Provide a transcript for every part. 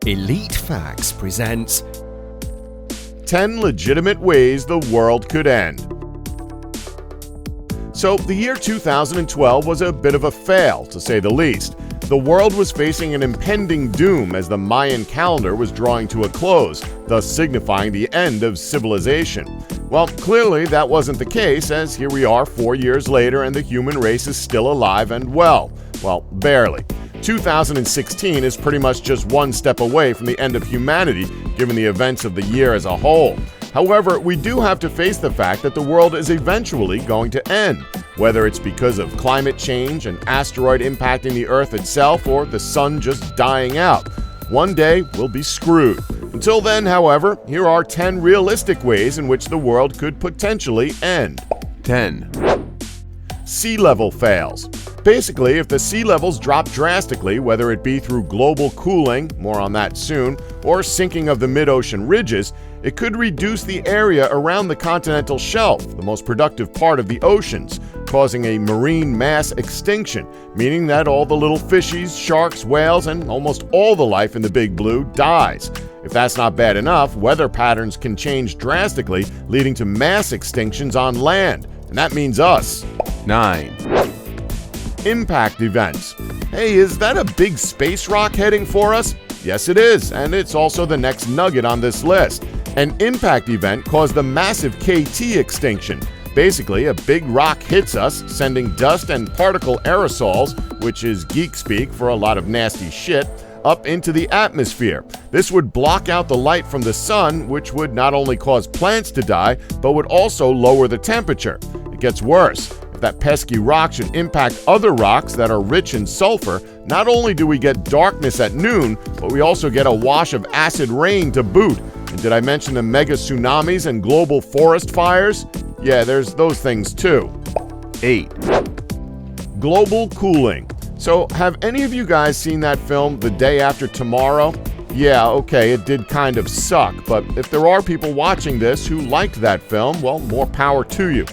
Elite Facts presents 10 legitimate ways the world could end. So, the year 2012 was a bit of a fail, to say the least. The world was facing an impending doom as the Mayan calendar was drawing to a close, thus signifying the end of civilization. Well, clearly that wasn't the case, as here we are 4 years later and the human race is still alive and well. Well, barely. 2016 is pretty much just one step away from the end of humanity, given the events of the year as a whole. However, we do have to face the fact that the world is eventually going to end, whether it's because of climate change, an asteroid impacting the Earth itself, or the sun just dying out. One day, we'll be screwed. Until then, however, here are 10 realistic ways in which the world could potentially end. 10. Sea level fails. Basically, if the sea levels drop drastically, whether it be through global cooling, more on that soon, or sinking of the mid-ocean ridges, it could reduce the area around the continental shelf, the most productive part of the oceans, causing a marine mass extinction, meaning that all the little fishies, sharks, whales, and almost all the life in the big blue dies. If that's not bad enough, weather patterns can change drastically, leading to mass extinctions on land, and that means us. 9. Impact events. Hey, is that a big space rock heading for us? Yes, it is, and it's also the next nugget on this list. An impact event caused the massive KT extinction. Basically, a big rock hits us, sending dust and particle aerosols, which is geek speak for a lot of nasty shit, up into the atmosphere. This would block out the light from the sun, which would not only cause plants to die, but would also lower the temperature. It gets worse. That pesky rock should impact other rocks that are rich in sulfur, not only do we get darkness at noon, but we also get a wash of acid rain to boot. And did I mention the mega tsunamis and global forest fires? Yeah, there's those things too. 8. Global cooling. So, have any of you guys seen that film, The Day After Tomorrow? Yeah, okay, it did kind of suck, but if there are people watching this who liked that film, well, more power to you.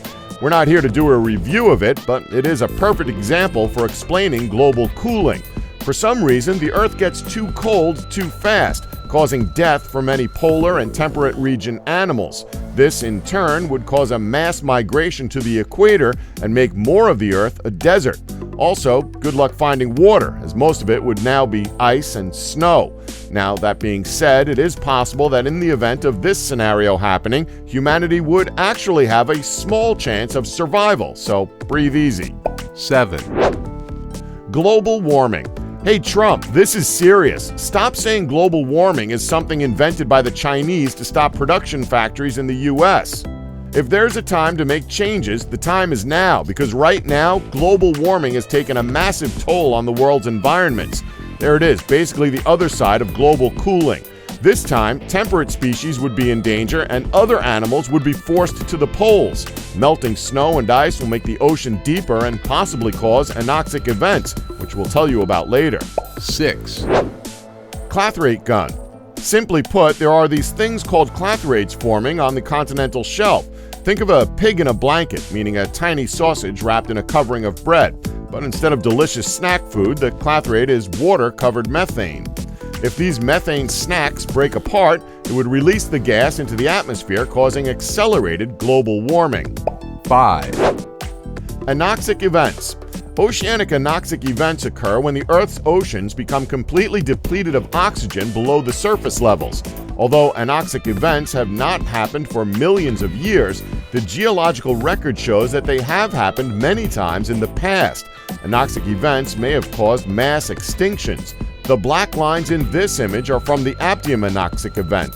We're not here to do a review of it, but it is a perfect example for explaining global cooling. For some reason, the Earth gets too cold too fast, causing death for many polar and temperate region animals. This, in turn, would cause a mass migration to the equator and make more of the Earth a desert. Also, good luck finding water, as most of it would now be ice and snow. Now, that being said, it is possible that in the event of this scenario happening, humanity would actually have a small chance of survival, so breathe easy. 7. Global warming. Hey Trump, this is serious. Stop saying global warming is something invented by the Chinese to stop production factories in the US. If there's a time to make changes, the time is now, because right now, global warming has taken a massive toll on the world's environments. There it is, basically the other side of global cooling. This time, temperate species would be in danger and other animals would be forced to the poles. Melting snow and ice will make the ocean deeper and possibly cause anoxic events, which we'll tell you about later. 6. Clathrate gun. Simply put, there are these things called clathrates forming on the continental shelf. Think of a pig in a blanket, meaning a tiny sausage wrapped in a covering of bread. But instead of delicious snack food, the clathrate is water-covered methane. If these methane snacks break apart, it would release the gas into the atmosphere, causing accelerated global warming. 5. Anoxic events. Oceanic anoxic events occur when the Earth's oceans become completely depleted of oxygen below the surface levels. Although anoxic events have not happened for millions of years, the geological record shows that they have happened many times in the past. Anoxic events may have caused mass extinctions. The black lines in this image are from the Aptium anoxic event.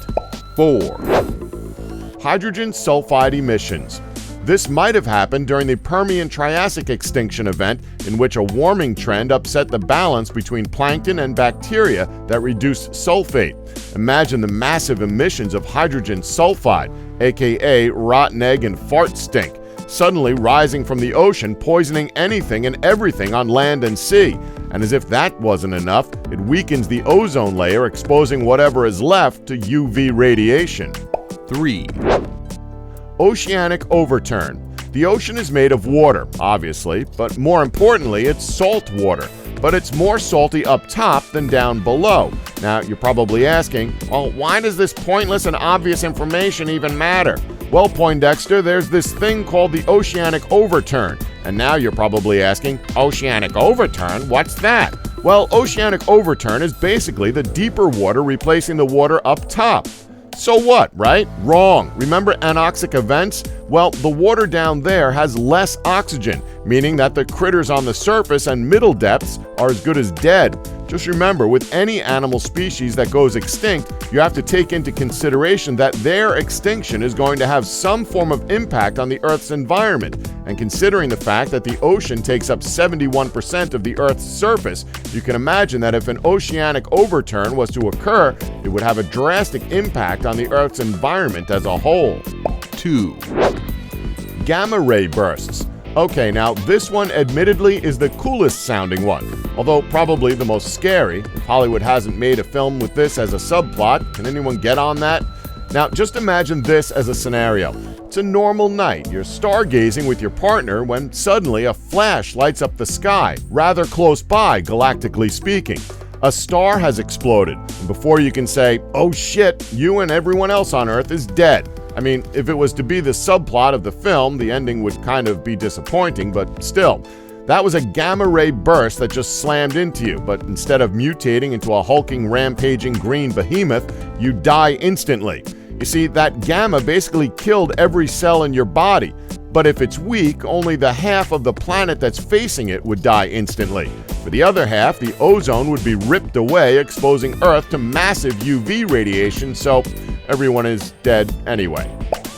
4. Hydrogen sulfide emissions. This might have happened during the Permian-Triassic extinction event, in which a warming trend upset the balance between plankton and bacteria that reduced sulfate. Imagine the massive emissions of hydrogen sulfide, aka rotten egg and fart stink, suddenly rising from the ocean, poisoning anything and everything on land and sea. And as if that wasn't enough, it weakens the ozone layer, exposing whatever is left to UV radiation. 3. Oceanic overturn. The ocean is made of water, obviously, but more importantly, it's salt water. but it's more salty up top than down below. Now, you're probably asking, well, why does this pointless and obvious information even matter? Well, Poindexter, there's this thing called the oceanic overturn. And now you're probably asking, oceanic overturn? What's that? Well, oceanic overturn is basically the deeper water replacing the water up top. So what, right? Wrong. Remember anoxic events? Well, the water down there has less oxygen, meaning that the critters on the surface and middle depths are as good as dead. Just remember, with any animal species that goes extinct, you have to take into consideration that their extinction is going to have some form of impact on the Earth's environment. And considering the fact that the ocean takes up 71% of the Earth's surface, you can imagine that if an oceanic overturn was to occur, it would have a drastic impact on the Earth's environment as a whole. 2, Gamma ray bursts. Okay, now this one admittedly is the coolest sounding one, although probably the most scary. If Hollywood hasn't made a film with this as a subplot, can anyone get on that? Now, just imagine this as a scenario. It's a normal night. You're stargazing with your partner when suddenly a flash lights up the sky, rather close by, galactically speaking. A star has exploded, and before you can say, oh shit, you and everyone else on Earth is dead. I mean, if it was to be the subplot of the film, the ending would kind of be disappointing, but still. That was a gamma ray burst that just slammed into you, but instead of mutating into a hulking, rampaging green behemoth, you die instantly. You see, that gamma basically killed every cell in your body, but if it's weak, only the half of the planet that's facing it would die instantly. For the other half, the ozone would be ripped away, exposing Earth to massive UV radiation, so everyone is dead anyway.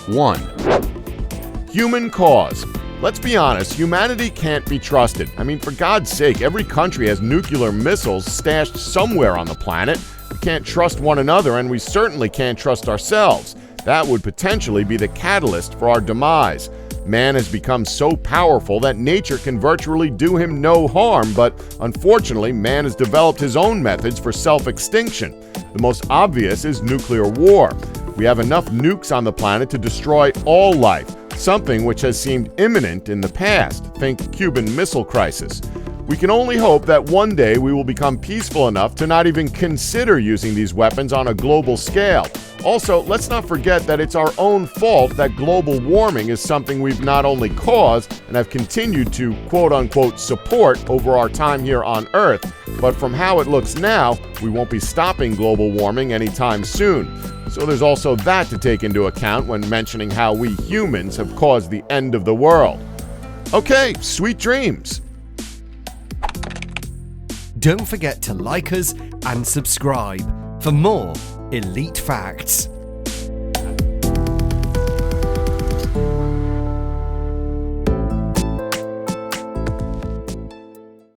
1, Human cause. Let's be honest, humanity can't be trusted. I mean, for God's sake, every country has nuclear missiles stashed somewhere on the planet. We can't trust one another, and we certainly can't trust ourselves. That would potentially be the catalyst for our demise. Man has become so powerful that nature can virtually do him no harm, but unfortunately, man has developed his own methods for self-extinction. The most obvious is nuclear war. We have enough nukes on the planet to destroy all life, something which has seemed imminent in the past. Think Cuban Missile Crisis. We can only hope that one day we will become peaceful enough to not even consider using these weapons on a global scale. Also, let's not forget that it's our own fault that global warming is something we've not only caused and have continued to quote-unquote support over our time here on Earth, but from how it looks now, we won't be stopping global warming anytime soon. So there's also that to take into account when mentioning how we humans have caused the end of the world. Okay, sweet dreams! Don't forget to like us and subscribe for more Elite Facts.